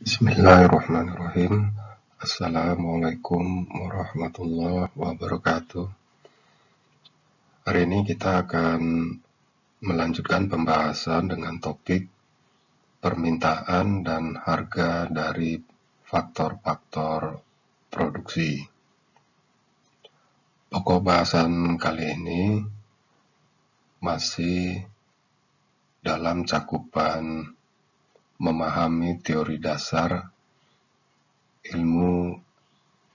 Bismillahirrahmanirrahim. Assalamualaikum warahmatullahi wabarakatuh. Hari ini kita akan melanjutkan pembahasan dengan topik permintaan dan harga dari faktor-faktor produksi. Pokok bahasan kali ini masih dalam cakupan memahami teori dasar ilmu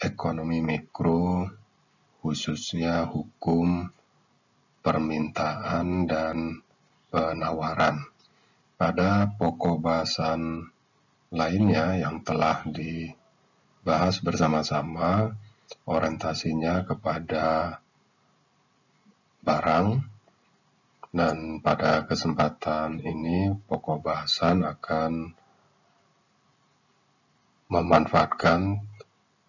ekonomi mikro, khususnya hukum permintaan dan penawaran. Pada pokok bahasan lainnya yang telah dibahas bersama-sama, orientasinya kepada barang, dan pada kesempatan ini pokok bahasan akan memanfaatkan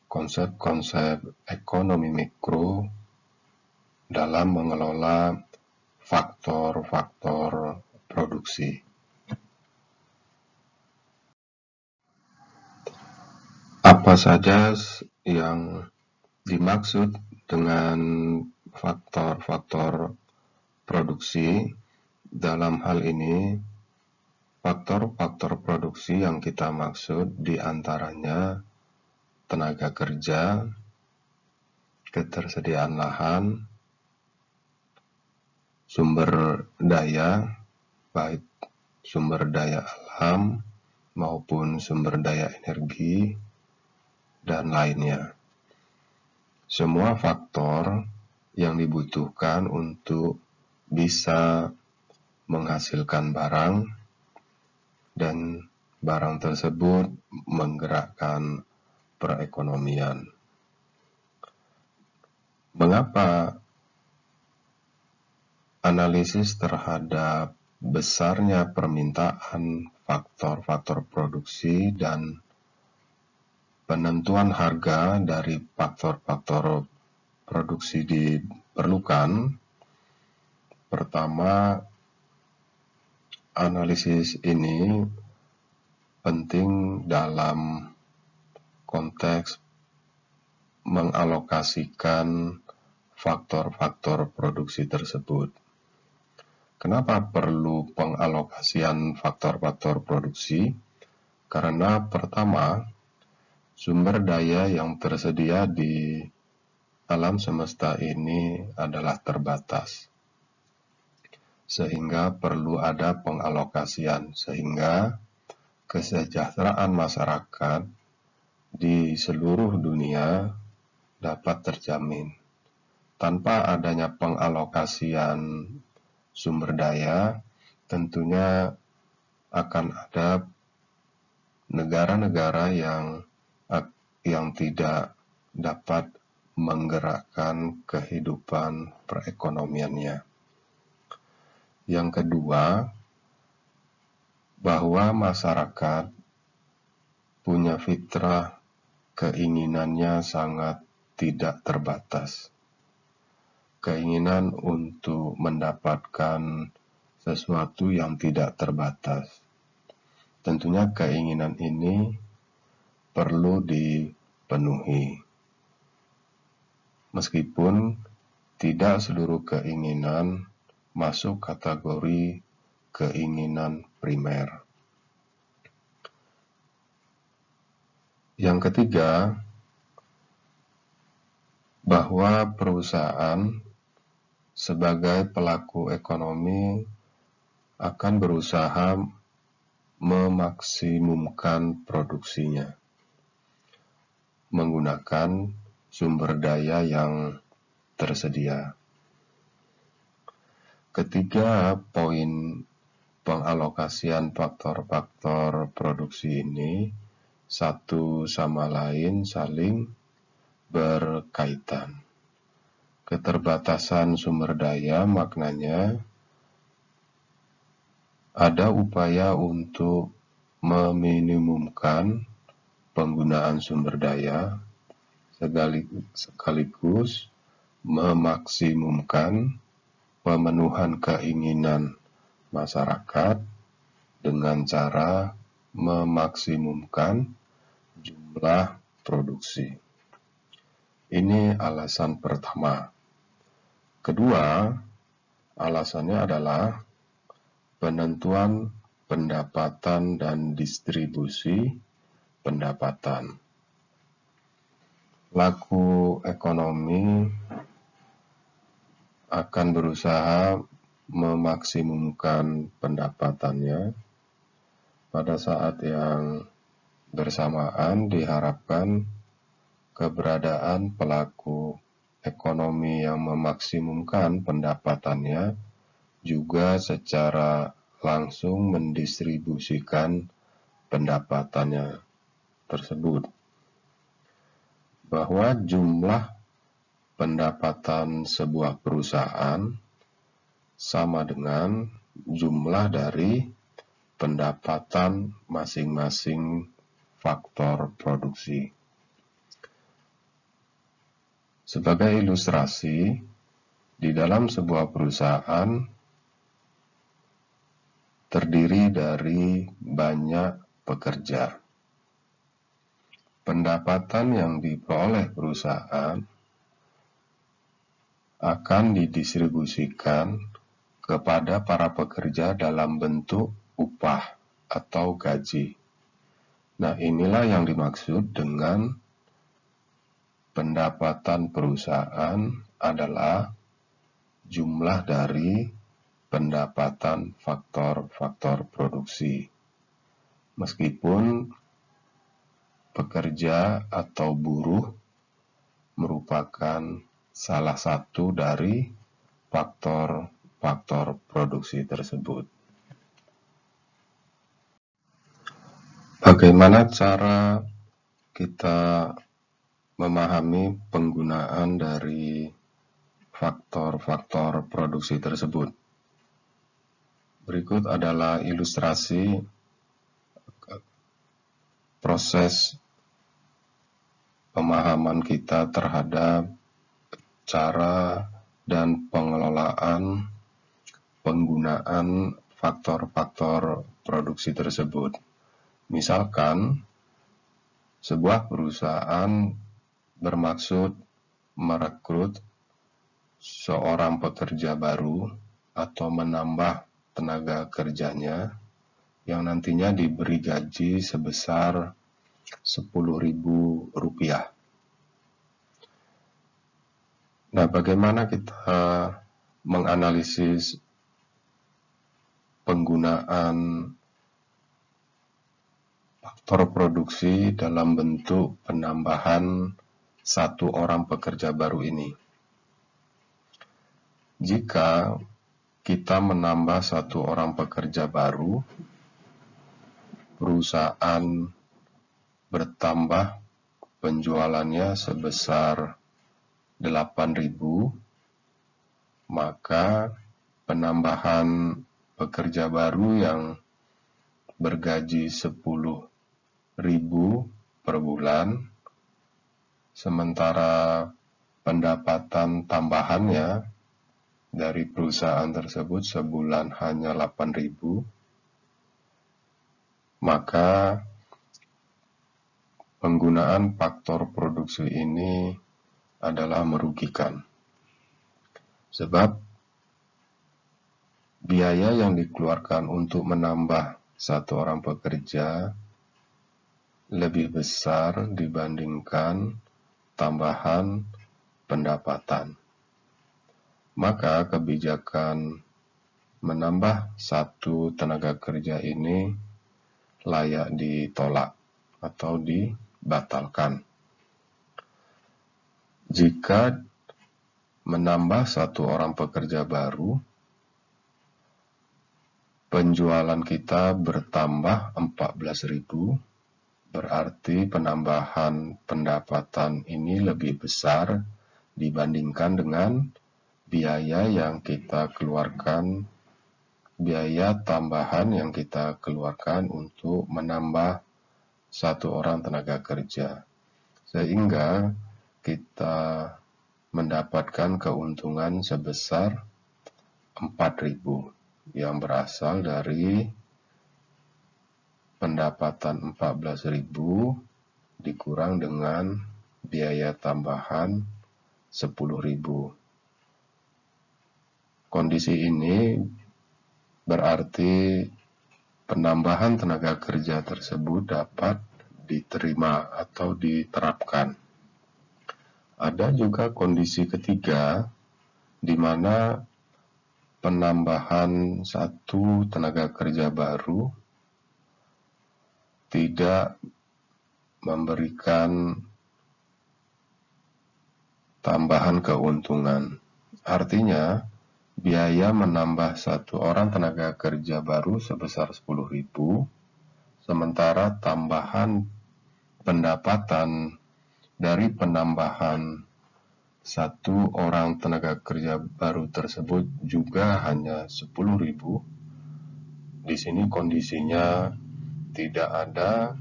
konsep-konsep ekonomi mikro dalam mengelola faktor-faktor produksi. Apa saja yang dimaksud dengan faktor-faktor produksi? Dalam hal ini, faktor-faktor produksi yang kita maksud diantaranya tenaga kerja, ketersediaan lahan, sumber daya, baik sumber daya alam maupun sumber daya energi, dan lainnya. Semua faktor yang dibutuhkan untuk bisa menghasilkan barang dan barang tersebut menggerakkan perekonomian. Mengapa analisis terhadap besarnya permintaan faktor-faktor produksi dan penentuan harga dari faktor-faktor produksi diperlukan? Pertama, analisis ini penting dalam konteks mengalokasikan faktor-faktor produksi tersebut. Kenapa perlu pengalokasian faktor-faktor produksi? Karena pertama, sumber daya yang tersedia di alam semesta ini adalah terbatas, sehingga perlu ada pengalokasian, sehingga kesejahteraan masyarakat di seluruh dunia dapat terjamin. Tanpa adanya pengalokasian sumber daya, tentunya akan ada negara-negara yang tidak dapat menggerakkan kehidupan perekonomiannya. Yang kedua, bahwa masyarakat punya fitrah keinginannya sangat tidak terbatas. Keinginan untuk mendapatkan sesuatu yang tidak terbatas. Tentunya keinginan ini perlu dipenuhi. Meskipun tidak seluruh keinginan masuk kategori keinginan primer. Yang ketiga, bahwa perusahaan sebagai pelaku ekonomi akan berusaha memaksimumkan produksinya menggunakan sumber daya yang tersedia. Ketiga, poin pengalokasian faktor-faktor produksi ini satu sama lain saling berkaitan. Keterbatasan sumber daya maknanya ada upaya untuk meminimumkan penggunaan sumber daya sekaligus memaksimumkan pemenuhan keinginan masyarakat dengan cara memaksimumkan jumlah produksi. Ini alasan pertama. Kedua, alasannya adalah penentuan pendapatan dan distribusi pendapatan. Pelaku ekonomi akan berusaha memaksimumkan pendapatannya. Pada saat yang bersamaan diharapkan keberadaan pelaku ekonomi yang memaksimumkan pendapatannya juga secara langsung mendistribusikan pendapatannya tersebut. Bahwa jumlah pendapatan sebuah perusahaan sama dengan jumlah dari pendapatan masing-masing faktor produksi. Sebagai ilustrasi, di dalam sebuah perusahaan terdiri dari banyak pekerja. Pendapatan yang diperoleh perusahaan akan didistribusikan kepada para pekerja dalam bentuk upah atau gaji. Nah, inilah yang dimaksud dengan pendapatan perusahaan adalah jumlah dari pendapatan faktor-faktor produksi. Meskipun pekerja atau buruh merupakan salah satu dari faktor-faktor produksi tersebut. Bagaimana cara kita memahami penggunaan dari faktor-faktor produksi tersebut? Berikut adalah ilustrasi proses pemahaman kita terhadap cara dan pengelolaan penggunaan faktor-faktor produksi tersebut. Misalkan, sebuah perusahaan bermaksud merekrut seorang pekerja baru atau menambah tenaga kerjanya yang nantinya diberi gaji sebesar Rp10.000. Nah, bagaimana kita menganalisis penggunaan faktor produksi dalam bentuk penambahan satu orang pekerja baru ini? Jika kita menambah satu orang pekerja baru, perusahaan bertambah penjualannya sebesar 8.000, maka penambahan pekerja baru yang bergaji 10.000 per bulan, sementara pendapatan tambahannya dari perusahaan tersebut sebulan hanya 8.000, maka penggunaan faktor produksi ini adalah merugikan. Sebab biaya yang dikeluarkan untuk menambah satu orang pekerja lebih besar dibandingkan tambahan pendapatan. Maka kebijakan menambah satu tenaga kerja ini layak ditolak atau dibatalkan. Jika menambah satu orang pekerja baru, penjualan kita bertambah 14.000, berarti penambahan pendapatan ini lebih besar dibandingkan dengan biaya yang kita keluarkan, biaya tambahan yang kita keluarkan untuk menambah satu orang tenaga kerja. Sehingga kita mendapatkan keuntungan sebesar 4.000 yang berasal dari pendapatan 14.000 dikurang dengan biaya tambahan 10.000. Kondisi ini berarti penambahan tenaga kerja tersebut dapat diterima atau diterapkan. Ada juga kondisi ketiga, di mana penambahan satu tenaga kerja baru tidak memberikan tambahan keuntungan. Artinya, biaya menambah satu orang tenaga kerja baru sebesar 10.000, sementara tambahan pendapatan dari penambahan satu orang tenaga kerja baru tersebut juga hanya 10.000. Di sini kondisinya tidak ada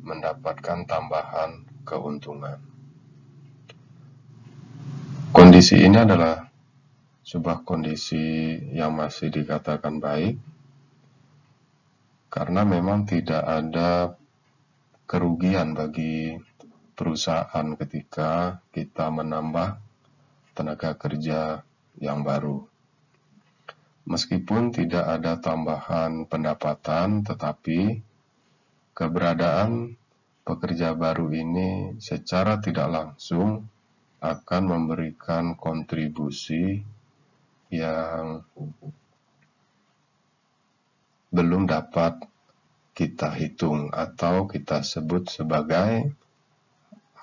mendapatkan tambahan keuntungan. Kondisi ini adalah sebuah kondisi yang masih dikatakan baik, karena memang tidak ada kerugian bagi perusahaan ketika kita menambah tenaga kerja yang baru. Meskipun tidak ada tambahan pendapatan, tetapi keberadaan pekerja baru ini secara tidak langsung akan memberikan kontribusi yang belum dapat kita hitung atau kita sebut sebagai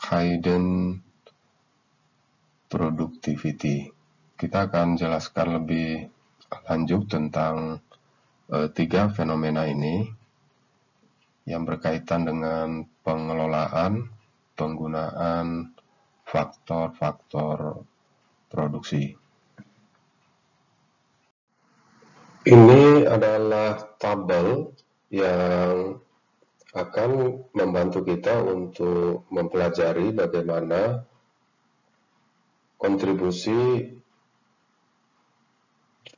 hidden productivity. Kita akan jelaskan lebih lanjut tentang tiga fenomena ini yang berkaitan dengan pengelolaan, penggunaan faktor-faktor produksi. Ini adalah tabel yang akan membantu kita untuk mempelajari bagaimana kontribusi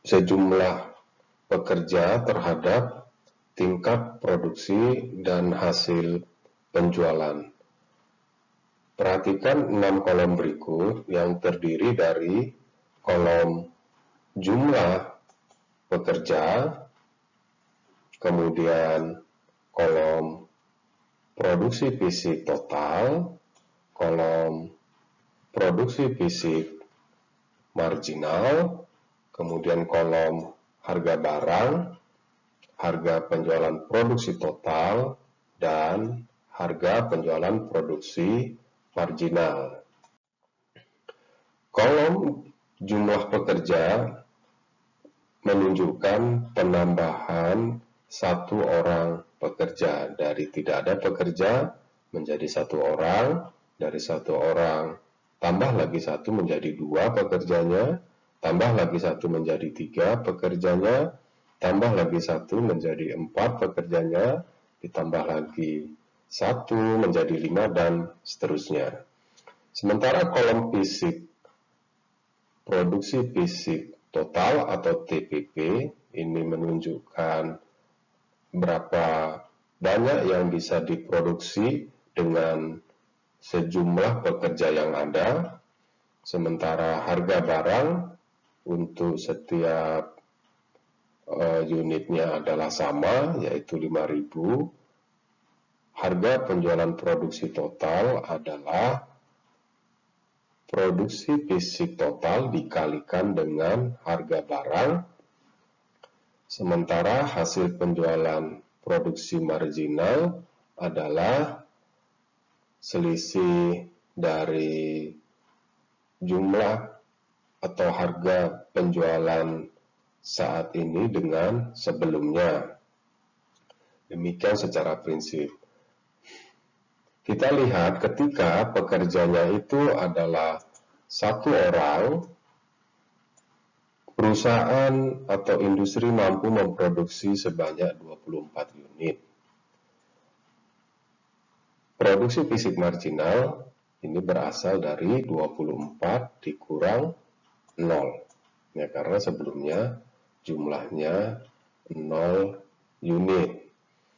sejumlah pekerja terhadap tingkat produksi dan hasil penjualan. Perhatikan 6 kolom berikut yang terdiri dari kolom jumlah pekerja, kemudian kolom produksi fisik total, kolom produksi fisik marginal, kemudian kolom harga barang, harga penjualan produksi total, dan harga penjualan produksi marginal. Kolom jumlah pekerja menunjukkan penambahan satu orang pekerja, dari tidak ada pekerja menjadi satu orang, dari satu orang tambah lagi satu menjadi dua pekerjanya, tambah lagi satu menjadi tiga pekerjanya, tambah lagi satu menjadi empat pekerjanya, ditambah lagi satu menjadi lima, dan seterusnya. Sementara kolom fisik, produksi fisik total atau TPP, ini menunjukkan berapa banyak yang bisa diproduksi dengan sejumlah pekerja yang ada. Sementara harga barang untuk setiap unitnya adalah sama, yaitu 5.000. Harga penjualan produksi total adalah produksi fisik total dikalikan dengan harga barang, sementara hasil penjualan produksi marginal adalah selisih dari jumlah atau harga penjualan saat ini dengan sebelumnya. Demikian secara prinsip. Kita lihat ketika pekerjanya itu adalah satu orang, perusahaan atau industri mampu memproduksi sebanyak 24 unit. Produksi fisik marginal ini berasal dari 24 dikurang 0. Ya, karena sebelumnya jumlahnya 0 unit.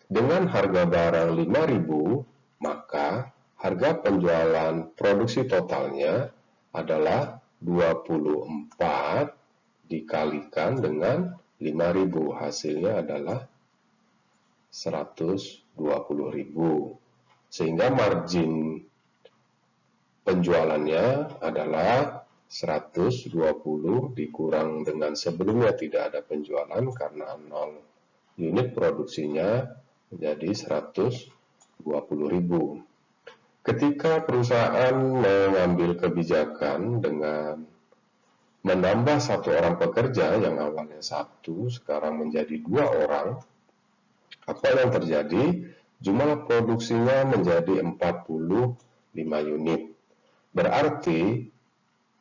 Dengan harga barang 5.000, maka harga penjualan produksi totalnya adalah 24 dikalikan dengan 5.000, hasilnya adalah 120.000. Sehingga margin penjualannya adalah 120 dikurang dengan sebelumnya tidak ada penjualan karena 0 unit produksinya menjadi 120.000. Ketika perusahaan mengambil kebijakan dengan menambah 1 orang pekerja yang awalnya 1, sekarang menjadi 2 orang, apa yang terjadi? Jumlah produksinya menjadi 45 unit. Berarti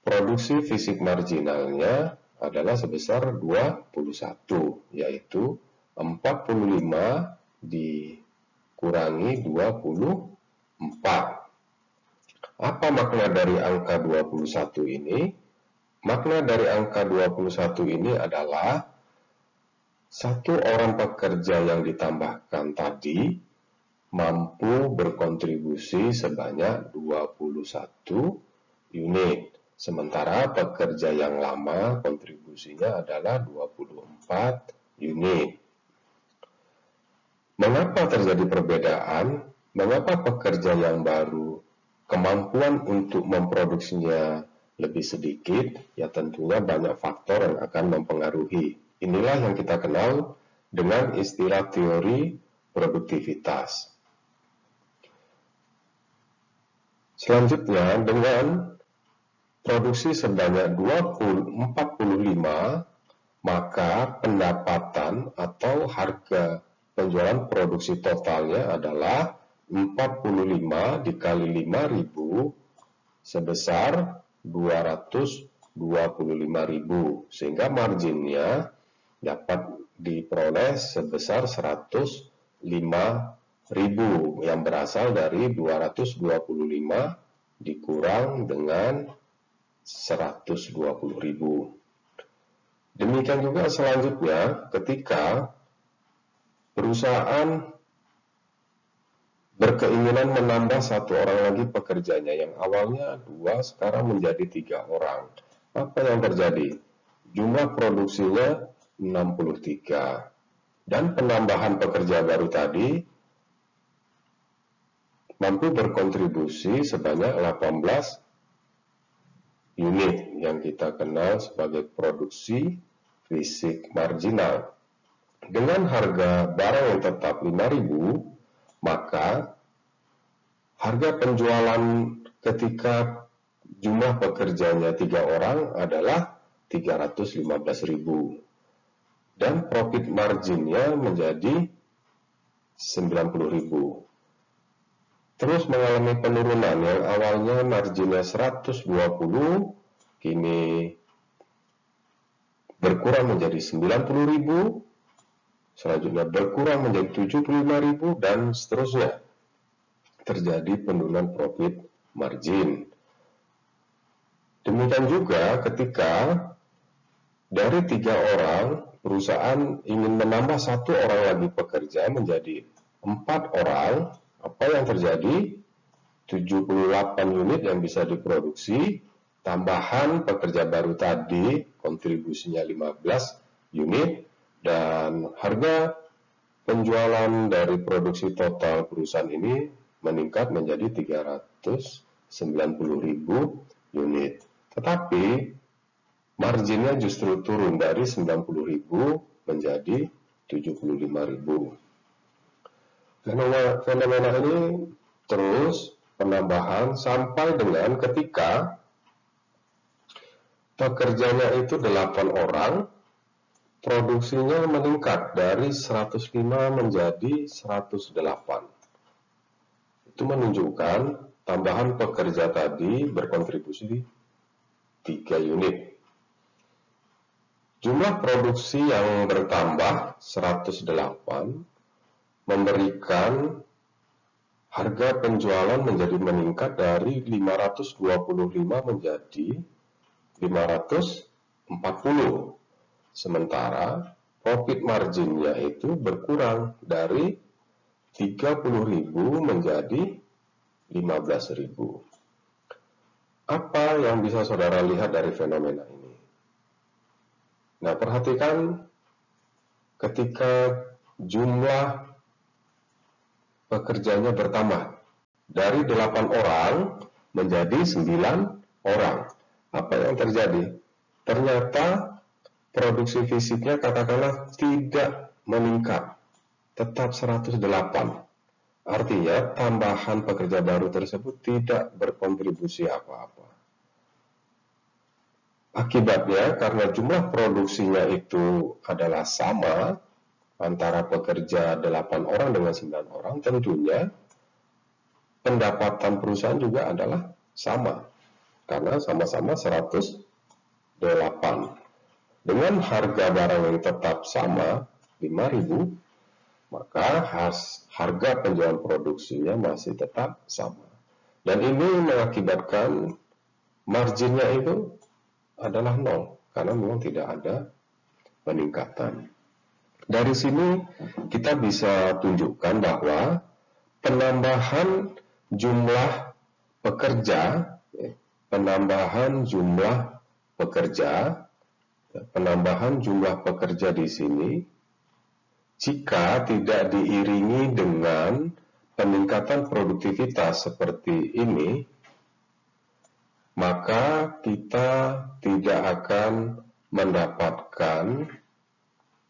produksi fisik marginalnya adalah sebesar 21, yaitu 45 dikurangi 24. Apa makna dari angka 21 ini? Makna dari angka 21 ini adalah 1 orang pekerja yang ditambahkan tadi mampu berkontribusi sebanyak 21 unit. Sementara pekerja yang lama kontribusinya adalah 24 unit. Mengapa terjadi perbedaan? Mengapa pekerja yang baru kemampuan untuk memproduksinya lebih sedikit? Ya tentunya banyak faktor yang akan mempengaruhi. Inilah yang kita kenal dengan istilah teori produktivitas. Selanjutnya, dengan produksi sebanyak 45, maka pendapatan atau harga penjualan produksi totalnya adalah 45 dikali 5.000 sebesar 225.000, sehingga marginnya dapat diperoleh sebesar 105.000 yang berasal dari 225 dikurang dengan 120.000. Demikian juga selanjutnya, ketika perusahaan berkeinginan menambah 1 orang lagi pekerjanya, yang awalnya 2 sekarang menjadi 3 orang. Apa yang terjadi? Jumlah produksinya 63. Dan penambahan pekerja baru tadi mampu berkontribusi sebanyak 18 unit yang kita kenal sebagai produksi fisik marginal. Dengan harga barang yang tetap 5.000, maka harga penjualan ketika jumlah pekerjanya 3 orang adalah 315.000 dan profit marginnya menjadi 90.000. Terus mengalami penurunan yang awalnya marginnya 120, kini berkurang menjadi 90.000, selanjutnya berkurang menjadi 75.000, dan seterusnya. Terjadi penurunan profit margin. Demikian juga ketika dari 3 orang, perusahaan ingin menambah 1 orang lagi pekerja menjadi 4 orang, apa yang terjadi? 78 unit yang bisa diproduksi, tambahan pekerja baru tadi kontribusinya 15 unit, dan harga penjualan dari produksi total perusahaan ini meningkat menjadi 390.000 unit. Tetapi marginnya justru turun dari 90.000 menjadi 75.000. Fenomena ini terus penambahan sampai dengan ketika pekerjanya itu 8 orang, produksinya meningkat dari 105 menjadi 108. Itu menunjukkan tambahan pekerja tadi berkontribusi 3 unit. Jumlah produksi yang bertambah 108 memberikan harga penjualan menjadi meningkat dari 525 menjadi 540. Sementara profit marginnya itu berkurang dari 30.000 menjadi 15.000. Apa yang bisa saudara lihat dari fenomena ini? Nah, perhatikan ketika jumlah pekerjanya bertambah dari 8 orang menjadi 9 orang. Apa yang terjadi? Ternyata produksi fisiknya katakanlah tidak meningkat, tetap 108. Artinya tambahan pekerja baru tersebut tidak berkontribusi apa-apa. Akibatnya karena jumlah produksinya itu adalah sama antara pekerja 8 orang dengan 9 orang, tentunya pendapatan perusahaan juga adalah sama karena sama-sama 108. Dengan harga barang yang tetap sama 5.000, maka harga penjualan produksinya masih tetap sama. Dan ini mengakibatkan marginnya itu adalah nol, karena memang tidak ada peningkatan. Dari sini kita bisa tunjukkan bahwa penambahan jumlah pekerja, penambahan jumlah pekerja di sini, jika tidak diiringi dengan peningkatan produktivitas seperti ini, maka kita tidak akan mendapatkan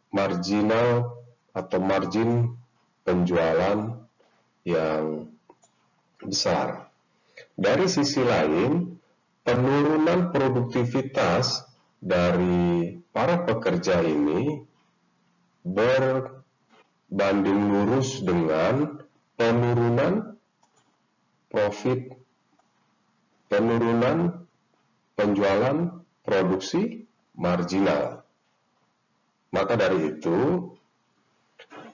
marginal atau margin penjualan yang besar. Dari sisi lain, penurunan produktivitas dari para pekerja ini berbanding lurus dengan penurunan profit, penurunan penjualan produksi marginal. Maka dari itu,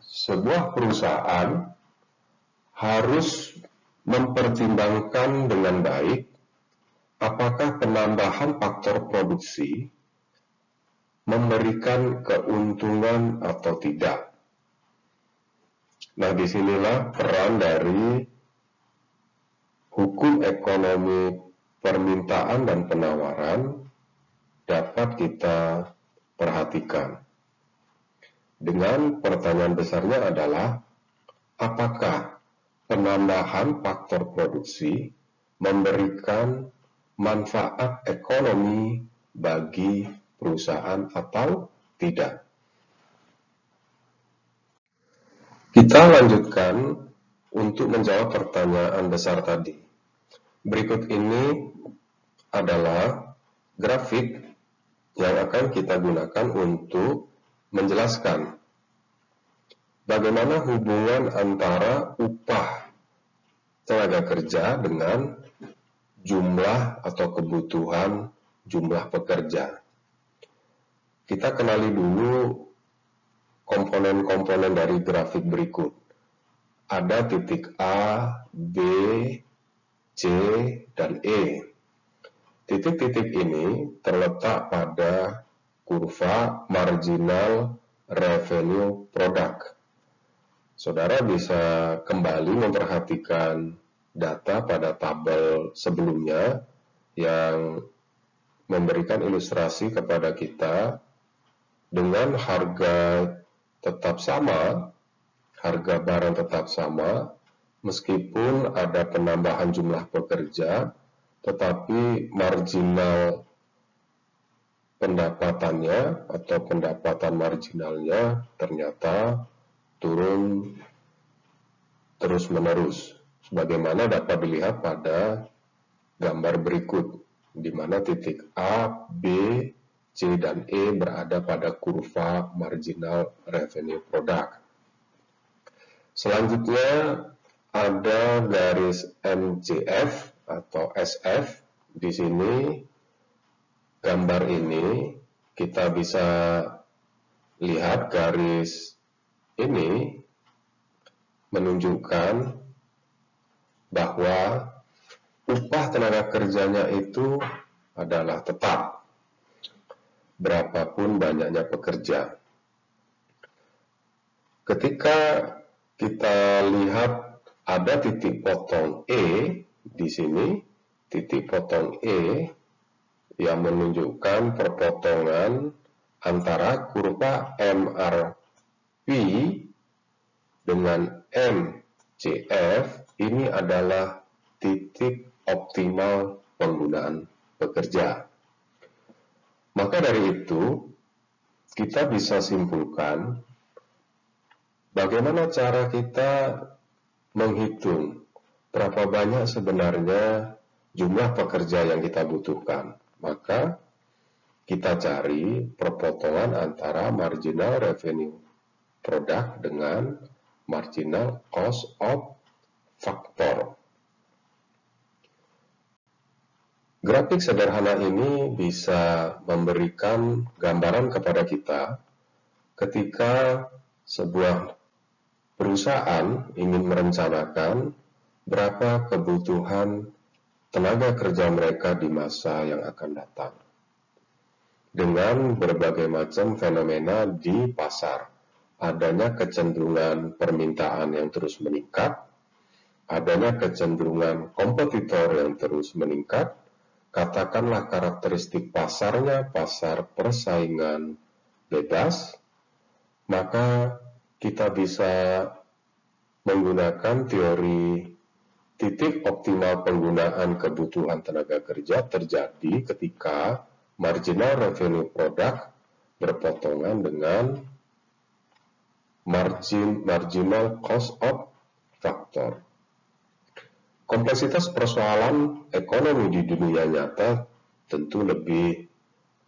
sebuah perusahaan harus mempertimbangkan dengan baik apakah penambahan faktor produksi memberikan keuntungan atau tidak. Nah, disinilah peran dari hukum ekonomi permintaan dan penawaran dapat kita perhatikan. Dengan pertanyaan besarnya adalah, apakah penambahan faktor produksi memberikan manfaat ekonomi bagi perusahaan atau tidak? Kita lanjutkan untuk menjawab pertanyaan besar tadi. Berikut ini adalah grafik yang akan kita gunakan untuk menjelaskan bagaimana hubungan antara upah tenaga kerja dengan jumlah atau kebutuhan jumlah pekerja. Kita kenali dulu komponen-komponen dari grafik berikut. Ada titik A, B, C, dan E. Titik-titik ini terletak pada kurva marginal revenue product. Saudara bisa kembali memperhatikan data pada tabel sebelumnya yang memberikan ilustrasi kepada kita dengan harga tetap sama, harga barang tetap sama, meskipun ada penambahan jumlah pekerja, tetapi marginal pendapatannya atau pendapatan marginalnya ternyata turun terus-menerus, sebagaimana dapat dilihat pada gambar berikut, di mana titik A, B, C, dan E berada pada kurva marginal revenue product. Selanjutnya ada garis MCF atau SF. Di sini gambar ini kita bisa lihat garis ini menunjukkan bahwa upah tenaga kerjanya itu adalah tetap berapapun banyaknya pekerja. Ketika kita lihat ada titik potong E di sini, titik potong E yang menunjukkan perpotongan antara kurva MRP dengan MCF. Ini adalah titik optimal penggunaan pekerja. Maka dari itu, kita bisa simpulkan bagaimana cara kita menghitung berapa banyak sebenarnya jumlah pekerja yang kita butuhkan. Maka kita cari perpotongan antara marginal revenue product dengan marginal cost of factor. Grafik sederhana ini bisa memberikan gambaran kepada kita ketika sebuah perusahaan ingin merencanakan berapa kebutuhan tenaga kerja mereka di masa yang akan datang. Dengan berbagai macam fenomena di pasar, adanya kecenderungan permintaan yang terus meningkat, adanya kecenderungan kompetitor yang terus meningkat, katakanlah karakteristik pasarnya, pasar persaingan bebas, maka kita bisa menggunakan teori titik optimal penggunaan kebutuhan tenaga kerja terjadi ketika marginal revenue product berpotongan dengan marginal cost of factor. Kompleksitas persoalan ekonomi di dunia nyata tentu lebih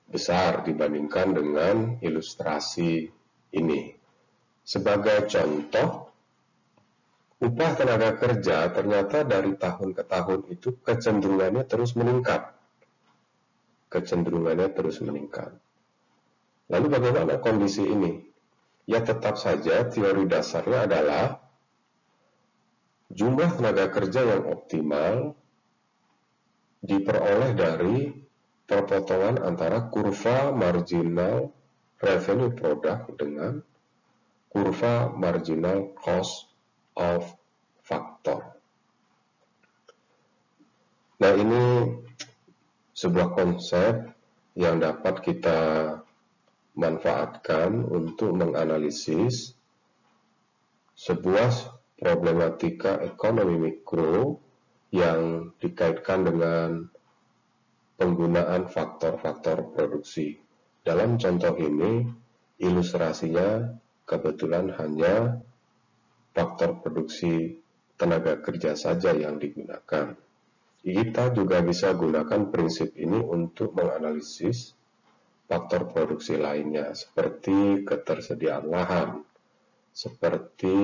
besar dibandingkan dengan ilustrasi ini. Sebagai contoh, upah tenaga kerja ternyata dari tahun ke tahun itu kecenderungannya terus meningkat. Lalu bagaimana kondisi ini? Ya tetap saja teori dasarnya adalah jumlah tenaga kerja yang optimal diperoleh dari perpotongan antara kurva marginal revenue product dengan kurva marginal cost of factor. Nah, ini sebuah konsep yang dapat kita manfaatkan untuk menganalisis sebuah problematika ekonomi mikro yang dikaitkan dengan penggunaan faktor-faktor produksi. Dalam contoh ini, ilustrasinya kebetulan hanya faktor produksi tenaga kerja saja yang digunakan. Kita juga bisa gunakan prinsip ini untuk menganalisis faktor produksi lainnya, seperti ketersediaan lahan, seperti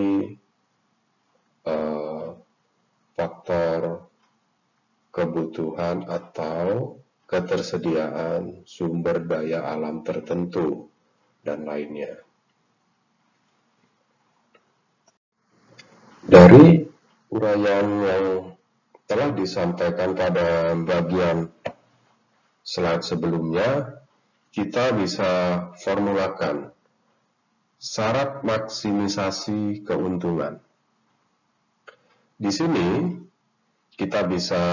faktor kebutuhan atau ketersediaan sumber daya alam tertentu, dan lainnya. Dari uraian yang telah disampaikan pada bagian slide sebelumnya, kita bisa formulakan syarat maksimisasi keuntungan. Di sini kita bisa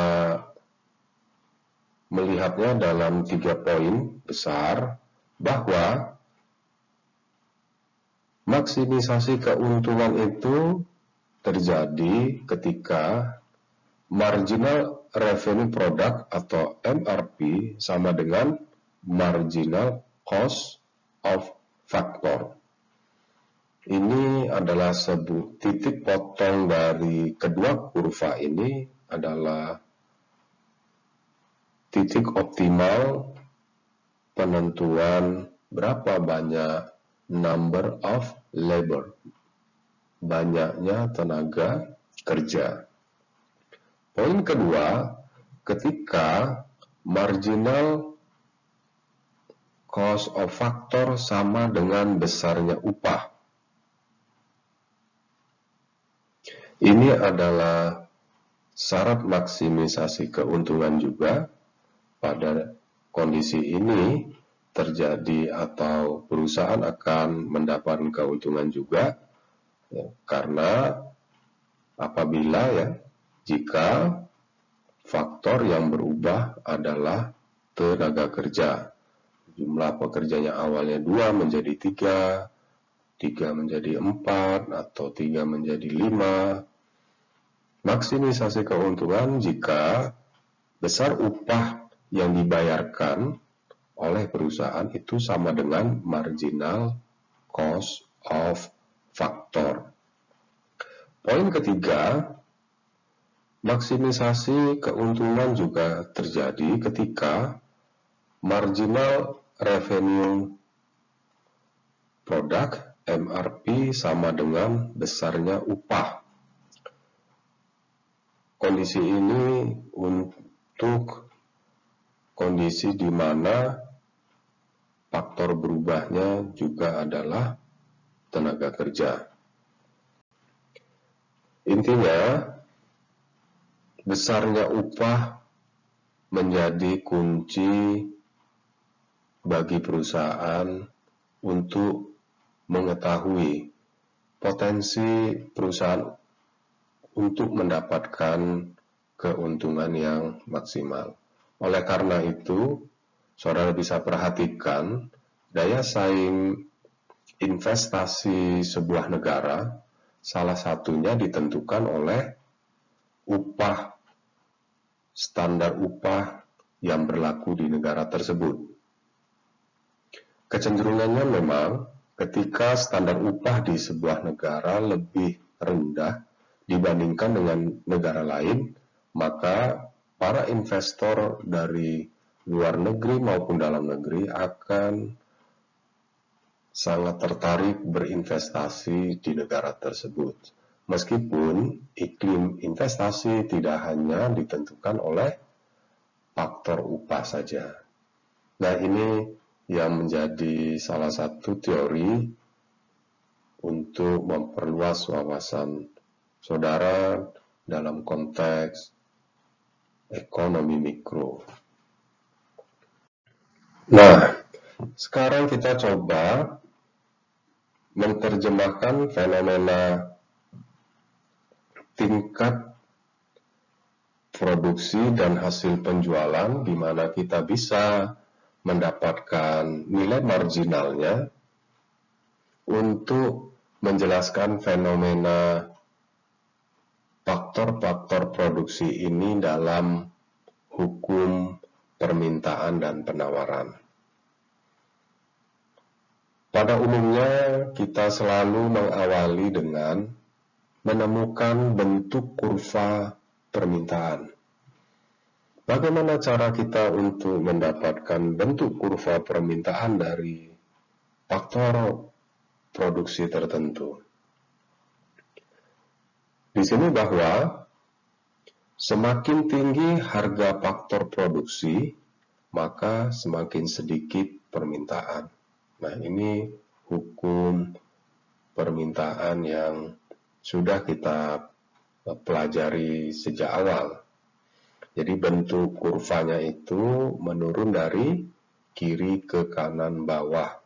melihatnya dalam 3 poin besar, bahwa maksimisasi keuntungan itu terjadi ketika marginal revenue product atau MRP sama dengan marginal cost of factor. Ini adalah sebuah titik potong dari kedua kurva ini adalah titik optimal penentuan berapa banyak number of labor, banyaknya tenaga kerja. Poin kedua, ketika marginal cost of factor sama dengan besarnya upah. Ini adalah syarat maksimisasi keuntungan juga. Pada kondisi ini terjadi atau perusahaan akan mendapatkan keuntungan juga Ya, karena apabila jika faktor yang berubah adalah tenaga kerja, jumlah pekerjanya awalnya 2 menjadi 3, 3 menjadi 4, atau 3 menjadi 5. Maksimisasi keuntungan jika besar upah yang dibayarkan oleh perusahaan itu sama dengan marginal cost of factor. Poin ketiga, maksimisasi keuntungan juga terjadi ketika marginal revenue product MRP sama dengan besarnya upah. Kondisi ini untuk kondisi di mana faktor berubahnya juga adalah tenaga kerja. Intinya, besarnya upah menjadi kunci bagi perusahaan untuk mengetahui potensi perusahaan untuk mendapatkan keuntungan yang maksimal. Oleh karena itu, saudara bisa perhatikan daya saing investasi sebuah negara, salah satunya ditentukan oleh upah, standar upah yang berlaku di negara tersebut. Kecenderungannya memang ketika standar upah di sebuah negara lebih rendah dibandingkan dengan negara lain, maka para investor dari luar negeri maupun dalam negeri akan sangat tertarik berinvestasi di negara tersebut. Meskipun iklim investasi tidak hanya ditentukan oleh faktor upah saja. Nah, ini yang menjadi salah satu teori untuk memperluas wawasan saudara dalam konteks ekonomi mikro. Nah, sekarang kita coba menerjemahkan fenomena tingkat produksi dan hasil penjualan di mana kita bisa mendapatkan nilai marginalnya untuk menjelaskan fenomena faktor-faktor produksi ini dalam hukum permintaan dan penawaran. Pada umumnya kita selalu mengawali dengan menemukan bentuk kurva permintaan. Bagaimana cara kita untuk mendapatkan bentuk kurva permintaan dari faktor produksi tertentu? Di sini bahwa semakin tinggi harga faktor produksi, maka semakin sedikit permintaan. Nah, ini hukum permintaan yang sudah kita pelajari sejak awal. Jadi bentuk kurvanya itu menurun dari kiri ke kanan bawah.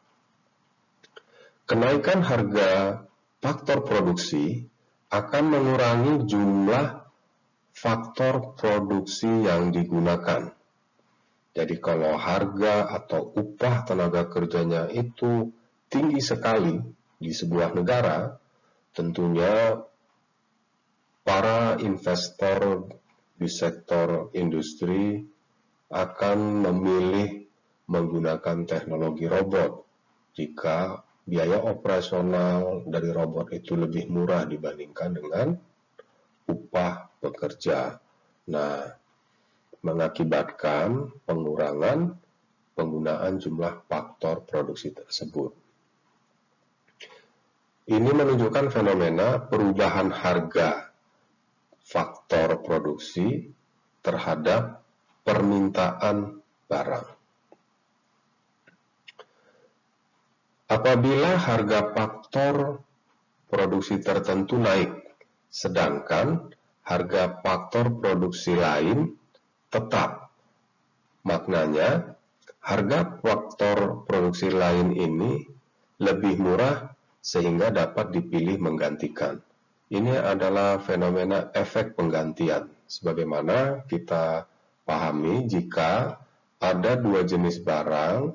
Kenaikan harga faktor produksi akan mengurangi jumlah faktor produksi yang digunakan. Jadi kalau harga atau upah tenaga kerjanya itu tinggi sekali di sebuah negara, tentunya para investor di sektor industri akan memilih menggunakan teknologi robot jika biaya operasional dari robot itu lebih murah dibandingkan dengan upah pekerja. Nah, mengakibatkan pengurangan penggunaan jumlah faktor produksi tersebut. Ini menunjukkan fenomena perubahan harga faktor produksi terhadap permintaan barang. Apabila harga faktor produksi tertentu naik, sedangkan harga faktor produksi lain tetap, maknanya harga faktor produksi lain ini lebih murah sehingga dapat dipilih menggantikan. Ini adalah fenomena efek penggantian. Sebagaimana kita pahami, jika ada dua jenis barang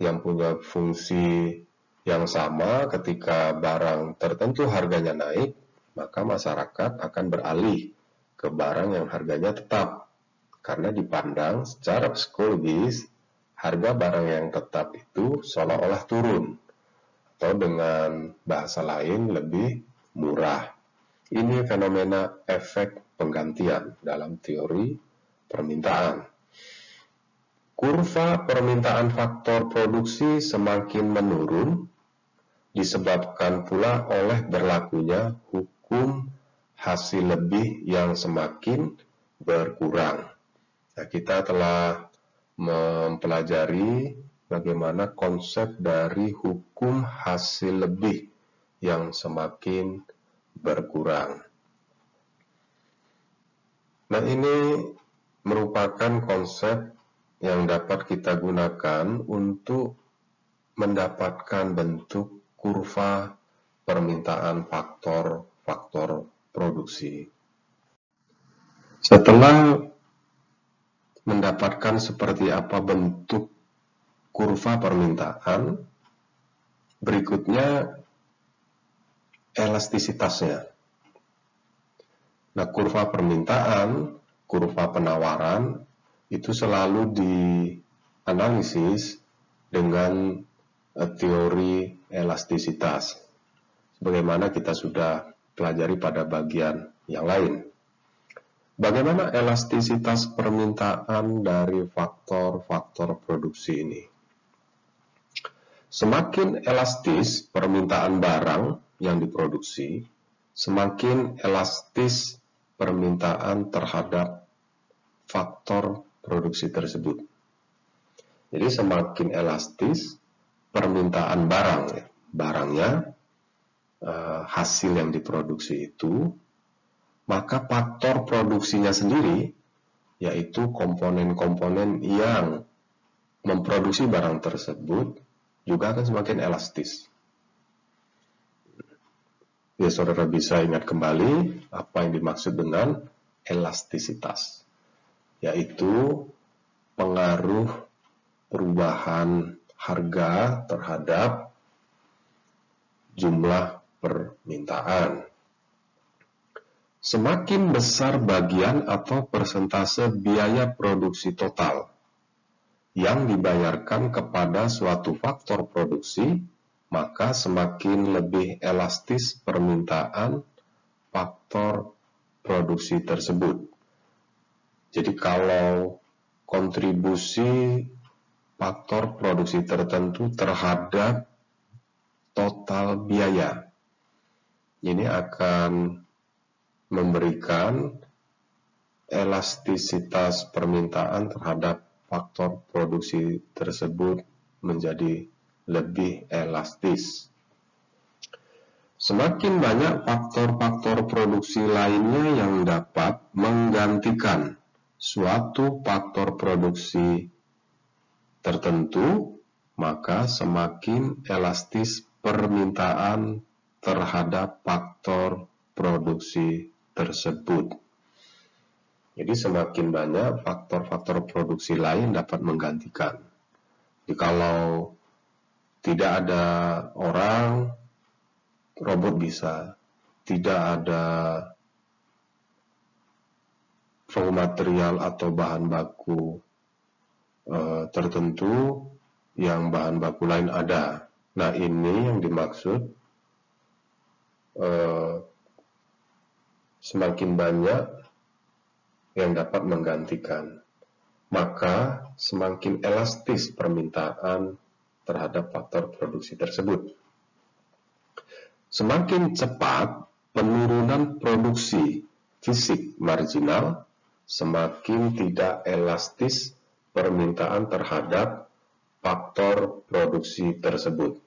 yang punya fungsi yang sama, ketika barang tertentu harganya naik, maka masyarakat akan beralih ke barang yang harganya tetap. Karena dipandang secara psikologis, harga barang yang tetap itu seolah-olah turun, atau dengan bahasa lain lebih murah. Ini fenomena efek penggantian dalam teori permintaan. Kurva permintaan faktor produksi semakin menurun, disebabkan pula oleh berlakunya hukum hasil lebih yang semakin berkurang. Nah, kita telah mempelajari bagaimana konsep dari hukum hasil lebih yang semakin berkurang. Nah, ini merupakan konsep yang dapat kita gunakan untuk mendapatkan bentuk kurva permintaan faktor-faktor produksi. Setelah mendapatkan seperti apa bentuk kurva permintaan, berikutnya elastisitasnya. Nah, kurva permintaan, kurva penawaran itu selalu dianalisis dengan teori elastisitas, sebagaimana kita sudah pelajari pada bagian yang lain. Bagaimana elastisitas permintaan dari faktor-faktor produksi ini? Semakin elastis permintaan barang yang diproduksi, semakin elastis permintaan terhadap faktor produksi tersebut. Jadi semakin elastis permintaan barangnya, hasil yang diproduksi itu, maka faktor produksinya sendiri, yaitu komponen-komponen yang memproduksi barang tersebut, juga akan semakin elastis. Ya, saudara bisa ingat kembali apa yang dimaksud dengan elastisitas, yaitu pengaruh perubahan harga terhadap jumlah permintaan. Semakin besar bagian atau persentase biaya produksi total yang dibayarkan kepada suatu faktor produksi, maka semakin lebih elastis permintaan faktor produksi tersebut. Jadi kalau kontribusi faktor produksi tertentu terhadap total biaya, ini akan memberikan elastisitas permintaan terhadap faktor produksi tersebut menjadi lebih elastis. Semakin banyak faktor-faktor produksi lainnya yang dapat menggantikan suatu faktor produksi tertentu, maka semakin elastis permintaan terhadap faktor produksi tersebut. Jadi semakin banyak faktor-faktor produksi lain dapat menggantikan. Jadi kalau tidak ada orang, robot bisa. Tidak ada raw material atau bahan baku tertentu, yang bahan baku lain ada. Nah, ini yang dimaksud semakin banyak yang dapat menggantikan, maka semakin elastis permintaan terhadap faktor produksi tersebut. Semakin cepat penurunan produksi fisik marginal, semakin tidak elastis permintaan terhadap faktor produksi tersebut.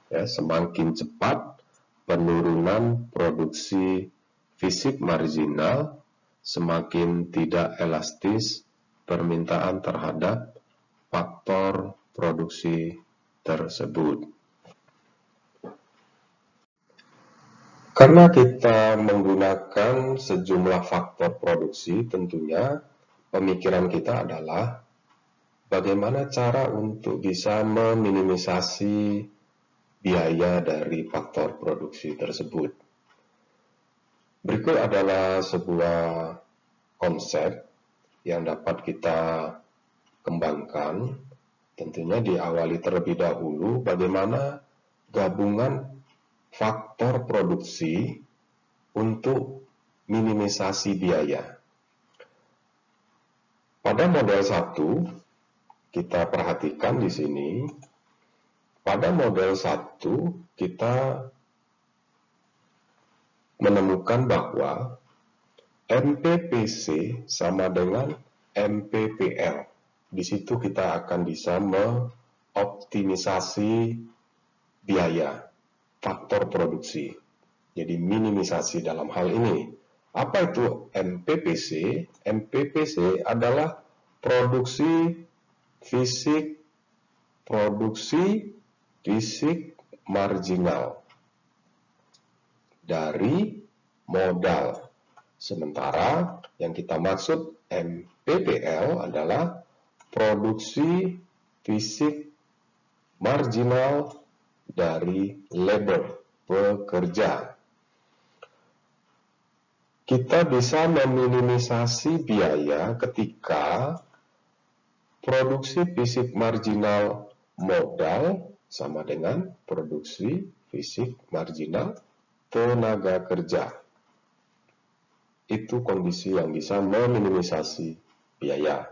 Ya, semakin cepat penurunan produksi fisik marginal, semakin tidak elastis permintaan terhadap faktor produksi tersebut. Karena kita menggunakan sejumlah faktor produksi, tentunya pemikiran kita adalah bagaimana cara untuk bisa meminimisasi biaya dari faktor produksi tersebut. Berikut adalah sebuah konsep yang dapat kita kembangkan. Tentunya diawali terlebih dahulu bagaimana gabungan faktor produksi untuk minimisasi biaya. Pada model 1, kita perhatikan di sini. Pada model 1, kita menemukan bahwa MPPC sama dengan MPPL. Di situ kita akan bisa mengoptimisasi biaya faktor produksi. Jadi minimisasi dalam hal ini. Apa itu MPPC? MPPC adalah produksi fisik marginal dari modal. Sementara yang kita maksud MPPL adalah produksi fisik marginal dari labor, pekerja. Kita bisa meminimisasi biaya ketika produksi fisik marginal modal sama dengan produksi fisik marginal tenaga kerja. Itu kondisi yang bisa meminimisasi biaya.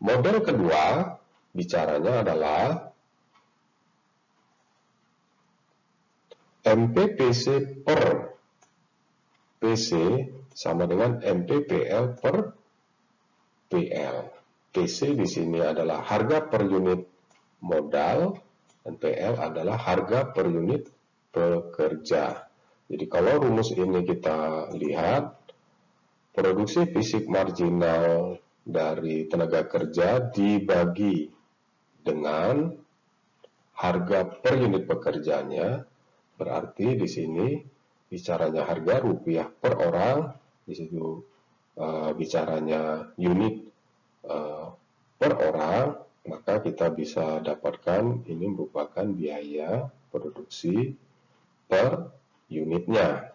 Model kedua bicaranya adalah MPPC per PC sama dengan MPPL per PL. PC di sini adalah harga per unit modal dan PL adalah harga per unit pekerja. Jadi kalau rumus ini kita lihat, produksi fisik marginal dari tenaga kerja dibagi dengan harga per unit pekerjanya, berarti di sini bicaranya harga rupiah per orang, di situ bicaranya unit per orang, maka kita bisa dapatkan ini merupakan biaya produksi per unitnya.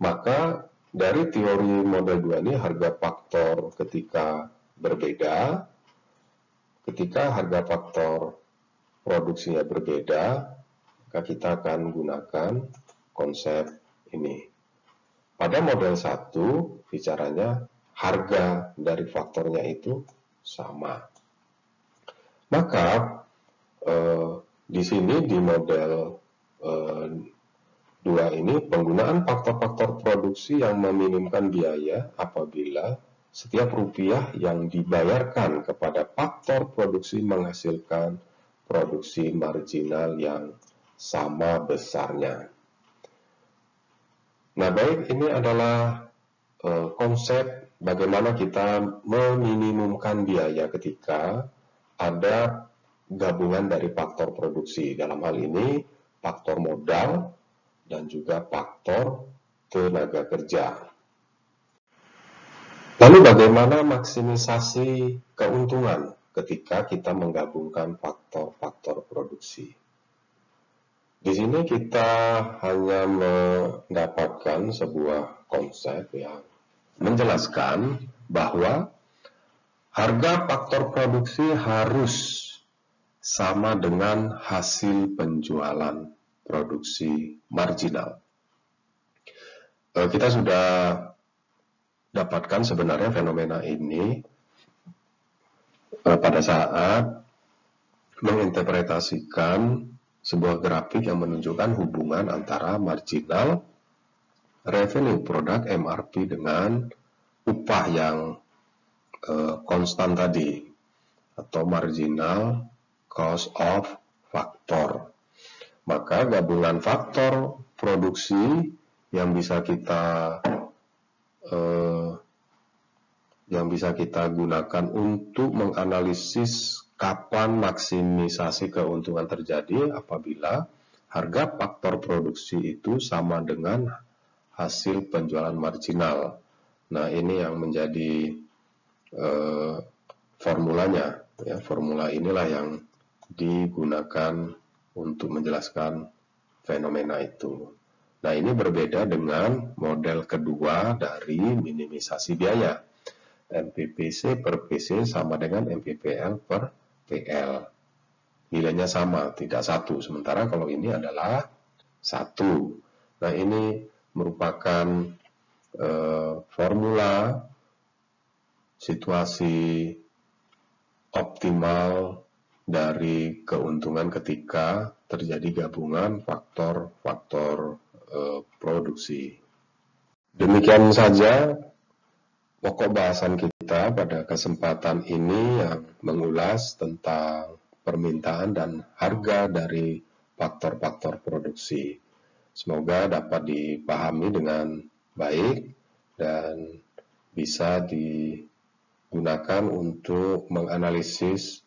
Maka dari teori model 2 ini harga faktor ketika berbeda, ketika harga faktor produksinya berbeda, maka kita akan gunakan konsep ini. Pada model 1 bicaranya harga dari faktornya itu sama. Maka di sini di model 2 ini penggunaan faktor-faktor produksi yang meminimkan biaya apabila setiap rupiah yang dibayarkan kepada faktor produksi menghasilkan produksi marginal yang sama besarnya. Nah, baik, ini adalah konsep bagaimana kita meminimumkan biaya ketika ada gabungan dari faktor produksi. Dalam hal ini, faktor modal dan juga faktor tenaga kerja. Lalu bagaimana maksimisasi keuntungan ketika kita menggabungkan faktor-faktor produksi? Di sini kita hanya mendapatkan sebuah konsep yang menjelaskan bahwa harga faktor produksi harus sama dengan hasil penjualan produksi marginal. Kita sudah dapatkan sebenarnya fenomena ini pada saat menginterpretasikan sebuah grafik yang menunjukkan hubungan antara marginal revenue product MRP dengan upah yang konstan tadi atau marginal cost of factor. Maka gabungan faktor produksi yang bisa kita gunakan untuk menganalisis kapan maksimisasi keuntungan terjadi apabila harga faktor produksi itu sama dengan hasil penjualan marginal. Nah, ini yang menjadi formulanya. Ya, formula inilah yang digunakan untuk menjelaskan fenomena itu. Nah, ini berbeda dengan model kedua dari minimisasi biaya. MPPC per PC sama dengan MPPL per PL. Nilainya sama, tidak satu. Sementara kalau ini adalah satu. Nah, ini merupakan formula situasi optimal dari keuntungan ketika terjadi gabungan faktor-faktor produksi. Demikian saja pokok bahasan kita pada kesempatan ini yang mengulas tentang permintaan dan harga dari faktor-faktor produksi. Semoga dapat dipahami dengan baik dan bisa digunakan untuk menganalisis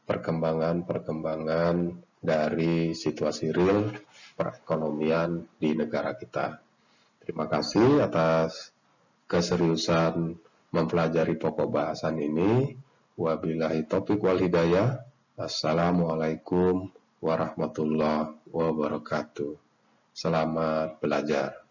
perkembangan-perkembangan dari situasi real perekonomian di negara kita. Terima kasih atas keseriusan mempelajari pokok bahasan ini. Wabillahi taufiq wal hidayah. Assalamualaikum warahmatullahi wabarakatuh. Selamat belajar.